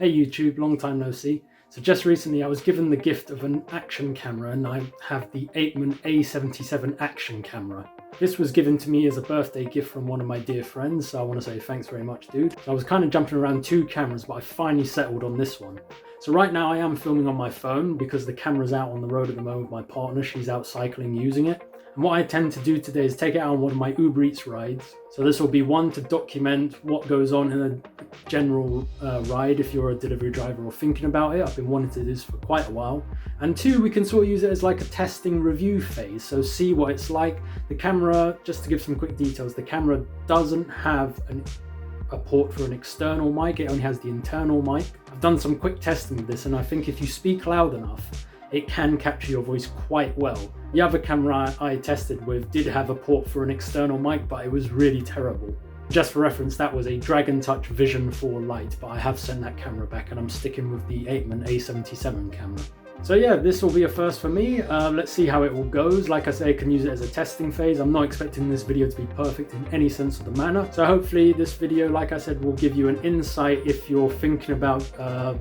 Hey YouTube, long time no see. So just recently I was given the gift of an action camera, and I have the Apeman A77 action camera. This was given to me as a birthday gift from one of my dear friends, so I want to say thanks very much, dude. So I was kind of jumping around two cameras, but I finally settled on this one. So right now I am filming on my phone because the camera's out on the road at the moment with my partner. She's out cycling using it. And what I tend to do today is take it out on one of my Uber Eats rides. So this will be one to document what goes on in a general ride if you're a delivery driver or thinking about it. I've been wanting to do this for quite a while. And two, we can sort of use it as like a testing review phase. So see what it's like. The camera, just to give some quick details, the camera doesn't have a port for an external mic. It only has the internal mic. I've done some quick testing with this, and I think if you speak loud enough, it can capture your voice quite well. The other camera I tested with did have a port for an external mic, but it was really terrible. Just for reference, that was a Dragon Touch Vision 4 Lite, but I have sent that camera back and I'm sticking with the Apeman A77 camera. So yeah, this will be a first for me. Let's see how it all goes. Like I say, I can use it as a testing phase. I'm not expecting this video to be perfect in any sense of the manner. So hopefully this video, like I said, will give you an insight if you're thinking about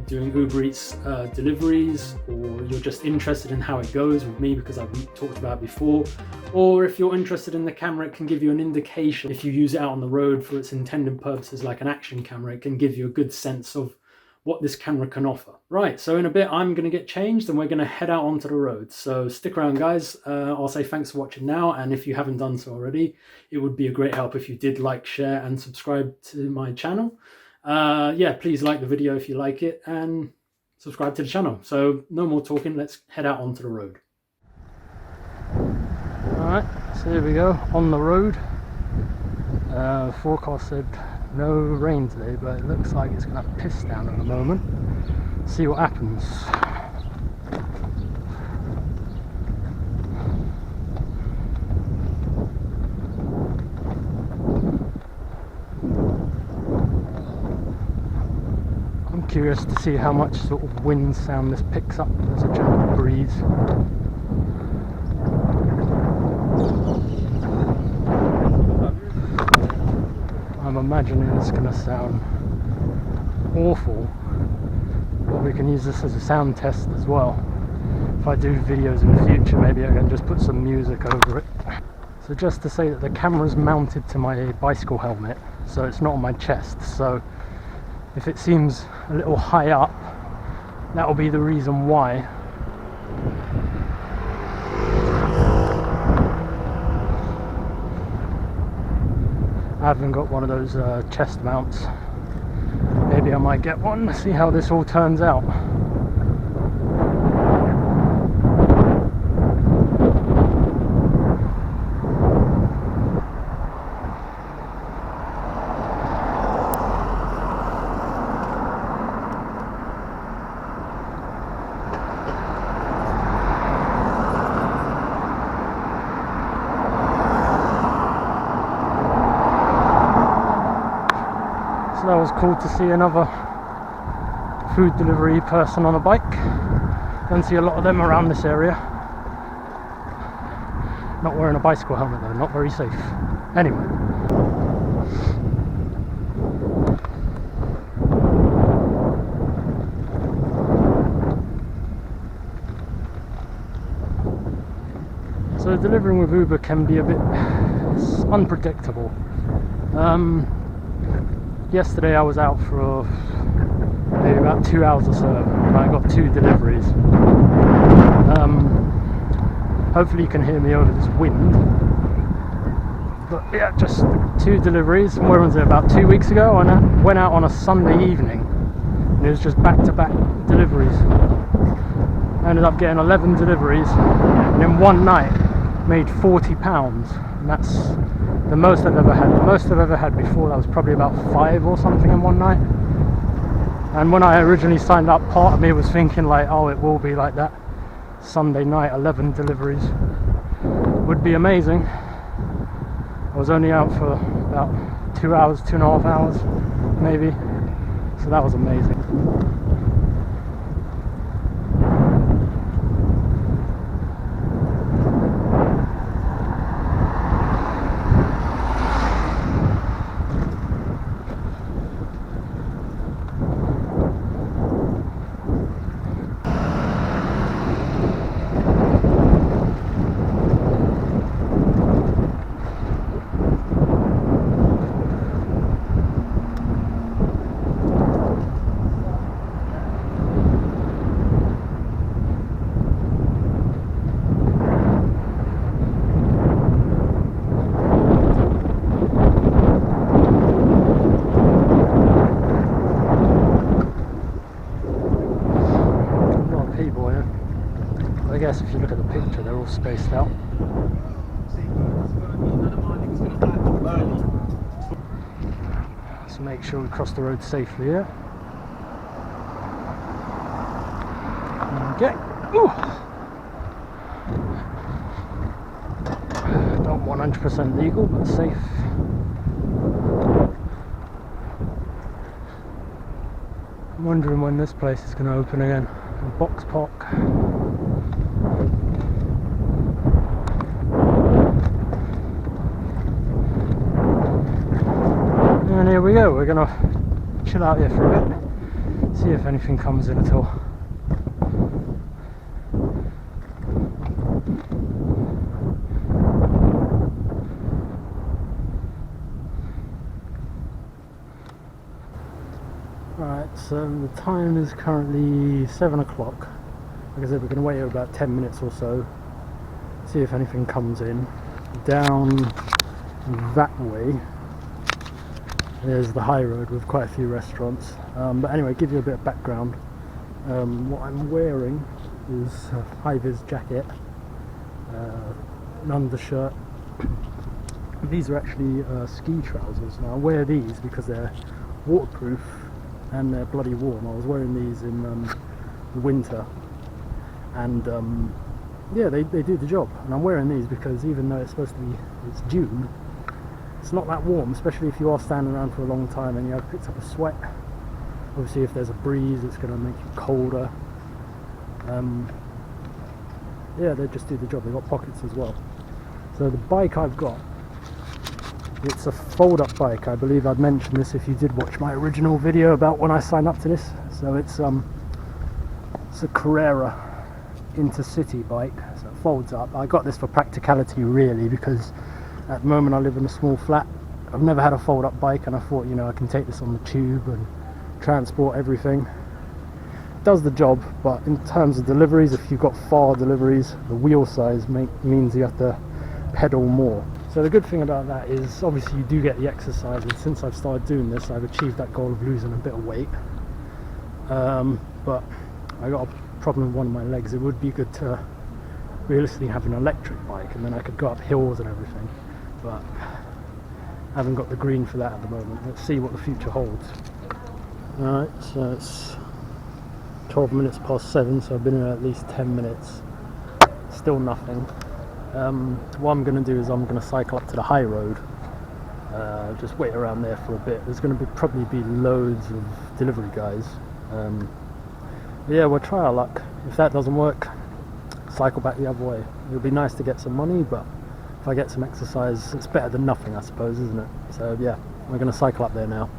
doing Uber Eats deliveries, or you're just interested in how it goes with me because I've talked about it before. Or if you're interested in the camera, it can give you an indication. If you use it out on the road for its intended purposes like an action camera, it can give you a good sense of what this camera can offer. Right, so in a bit I'm going to get changed and we're going to head out onto the road. So stick around, guys. I'll say thanks for watching now, and if you haven't done so already, it would be a great help if you did like, share and subscribe to my channel. Yeah, please like the video if you like it and subscribe to the channel. So no more talking, let's head out onto the road. Alright, so here we go, on the road. Forecast said no rain today, but it looks like it's going to piss down at the moment. See what happens. I'm curious to see how much sort of wind sound this picks up. There's a gentle breeze. I'm imagining it's going to sound awful, but we can use this as a sound test as well. If I do videos in the future, maybe I can just put some music over it. So just to say that the camera's mounted to my bicycle helmet, so it's not on my chest, so if it seems a little high up, that will be the reason why. I haven't got one of those chest mounts. Maybe I might get one, see how this all turns out. So that was cool to see another food delivery person on a bike. Don't see a lot of them around this area. Not wearing a bicycle helmet though, not very safe. Anyway. So delivering with Uber can be a bit unpredictable. Yesterday I was out for maybe about 2 hours or so, and I got 2 deliveries. Hopefully you can hear me over this wind. But yeah, just 2 deliveries. Where was it? About 2 weeks ago, I went out on a Sunday evening, and it was just back-to-back deliveries. I ended up getting 11 deliveries, and in one night made £40, and that's the most I've ever had. The most I've ever had before, that was probably about 5 or something in one night. And when I originally signed up, part of me was thinking like, oh, it will be like that. Sunday night, 11 deliveries would be amazing. I was only out for about 2 hours, 2.5 hours maybe, so that was amazing. I guess if you look at the picture, they're all spaced out. Let's make sure we cross the road safely here. Okay. Ooh. Not 100% legal, but safe. I'm wondering when this place is going to open again. Box Park. And here we go. We're going to chill out here for a bit. See if anything comes in at all. Right, so the time is currently 7 o'clock. Like I said, we're going to wait here about 10 minutes or so, see if anything comes in. Down that way, there's the high road with quite a few restaurants. But anyway, give you a bit of background. What I'm wearing is a high-vis jacket, an undershirt. These are actually ski trousers. Now I wear these because they're waterproof and they're bloody warm. I was wearing these in the winter, and yeah, they do the job. And I'm wearing these because even though it's supposed to be, it's June, it's not that warm, especially if you are standing around for a long time and you have picked up a sweat. Obviously if there's a breeze, it's going to make you colder. Yeah, they just do the job. They've got pockets as well. So the bike I've got, it's a fold-up bike. I believe I'd mentioned this if you did watch my original video about when I signed up to this. So it's a Carrera intercity bike, so it folds up. I got this for practicality really, because at the moment I live in a small flat. I've never had a fold-up bike, and I thought, you know, I can take this on the tube and transport everything. It does the job, but in terms of deliveries, if you've got far deliveries, the wheel size means you have to pedal more. So the good thing about that is obviously you do get the exercise, and since I've started doing this I've achieved that goal of losing a bit of weight. But I got a problem with one of my legs. It would be good to realistically have an electric bike, and then I could go up hills and everything, but I haven't got the green for that at the moment. Let's see what the future holds. Alright, so it's 12 minutes past 7, so I've been here at least 10 minutes. Still nothing. What I'm going to do is I'm going to cycle up to the high road, just wait around there for a bit. There's going to probably be loads of delivery guys. Yeah, we'll try our luck. If that doesn't work, cycle back the other way. It would be nice to get some money, but if I get some exercise, it's better than nothing, I suppose, isn't it? So yeah, we're going to cycle up there now.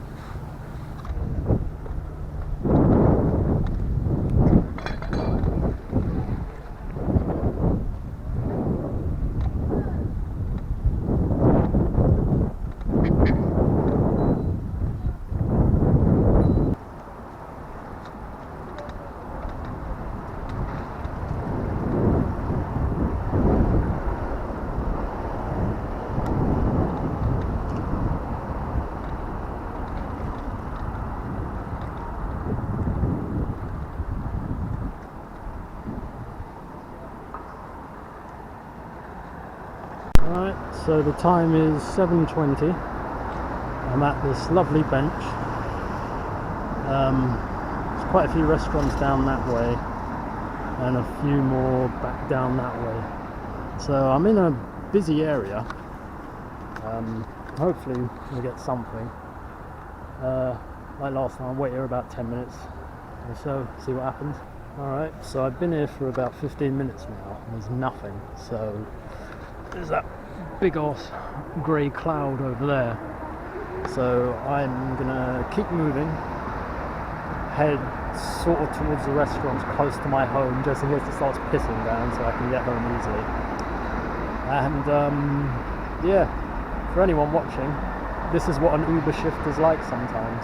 Alright, so the time is 7:20. I'm at this lovely bench. There's quite a few restaurants down that way and a few more back down that way. So I'm in a busy area. Hopefully we'll get something. Like last time, I'll wait here about 10 minutes or so, see what happens. Alright, so I've been here for about 15 minutes now and there's nothing. So there's that big ass grey cloud over there. So I'm gonna keep moving, head sort of towards the restaurants close to my home, just in case it starts pissing down so I can get home easily. And yeah, for anyone watching, this is what an Uber shift is like sometimes.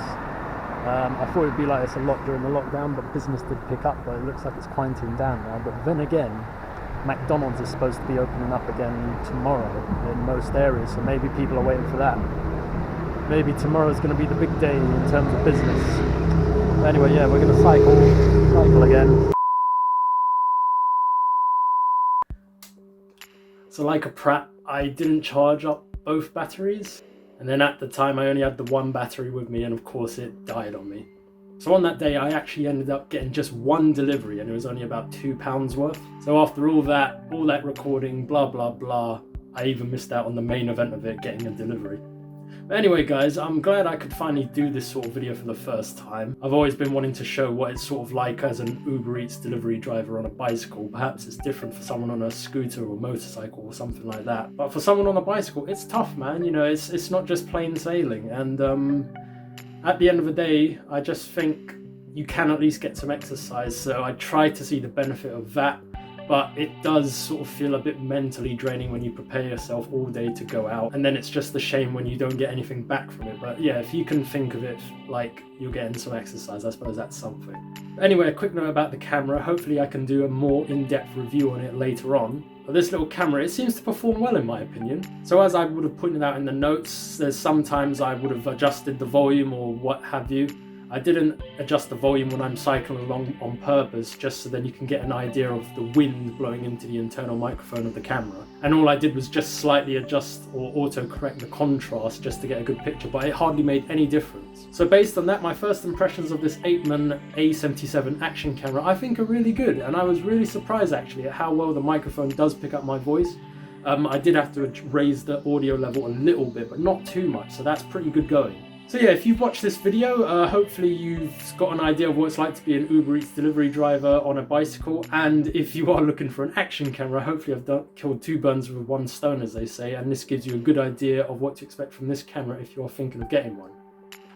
I thought it'd be like this a lot during the lockdown, but business did pick up, but it looks like it's quieting down now. But then again, McDonald's is supposed to be opening up again tomorrow in most areas, so maybe people are waiting for that. Maybe tomorrow's going to be the big day in terms of business. But anyway, yeah, we're going to cycle again. So like a prat, I didn't charge up both batteries. And then at the time I only had the one battery with me, and of course it died on me. So on that day I actually ended up getting just one delivery, and it was only about £2 worth. So after all that recording, blah blah blah, I even missed out on the main event of it, getting a delivery. But anyway guys, I'm glad I could finally do this sort of video for the first time. I've always been wanting to show what it's sort of like as an Uber Eats delivery driver on a bicycle. Perhaps it's different for someone on a scooter or motorcycle or something like that. But for someone on a bicycle, it's tough, man. You know, it's not just plain sailing. And at the end of the day, I just think you can at least get some exercise. So I try to see the benefit of that. But it does sort of feel a bit mentally draining when you prepare yourself all day to go out, and then it's just a shame when you don't get anything back from it. But yeah, if you can think of it like you're getting some exercise, I suppose that's something. Anyway, a quick note about the camera. Hopefully I can do a more in-depth review on it later on. But this little camera, it seems to perform well in my opinion. So as I would have pointed out in the notes, there's sometimes I would have adjusted the volume or what have you. I didn't adjust the volume when I'm cycling along on purpose, just so then you can get an idea of the wind blowing into the internal microphone of the camera. And all I did was just slightly adjust or auto-correct the contrast just to get a good picture, but it hardly made any difference. So based on that, my first impressions of this Apeman A77 action camera I think are really good, and I was really surprised actually at how well the microphone does pick up my voice. I did have to raise the audio level a little bit, but not too much, so that's pretty good going. So yeah, if you've watched this video, hopefully you've got an idea of what it's like to be an Uber Eats delivery driver on a bicycle, and if you are looking for an action camera, hopefully I've killed two birds with one stone, as they say, and this gives you a good idea of what to expect from this camera if you're thinking of getting one.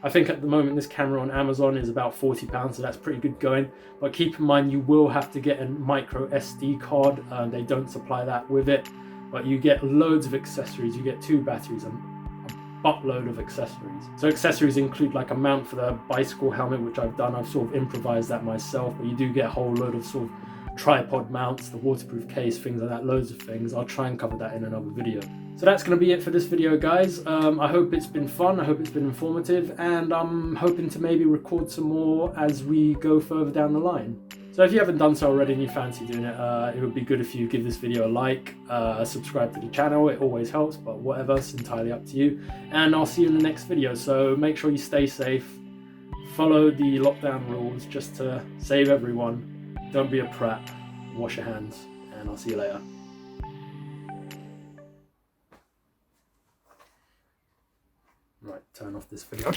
I think at the moment this camera on Amazon is about £40, so that's pretty good going, but keep in mind you will have to get a micro SD card. They don't supply that with it, but you get loads of accessories. You get two batteries and buttload of accessories. So accessories include like a mount for the bicycle helmet, which I've done. I've sort of improvised that myself, but you do get a whole load of sort of tripod mounts, the waterproof case, things like that, loads of things. I'll try and cover that in another video. So that's going to be it for this video, guys. I hope it's been fun, I hope it's been informative, and I'm hoping to maybe record some more as we go further down the line. So if you haven't done so already and you fancy doing it, it would be good if you give this video a like, subscribe to the channel. It always helps, but whatever, it's entirely up to you. And I'll see you in the next video. So make sure you stay safe, follow the lockdown rules just to save everyone. Don't be a prat, wash your hands, and I'll see you later. Right, turn off this video.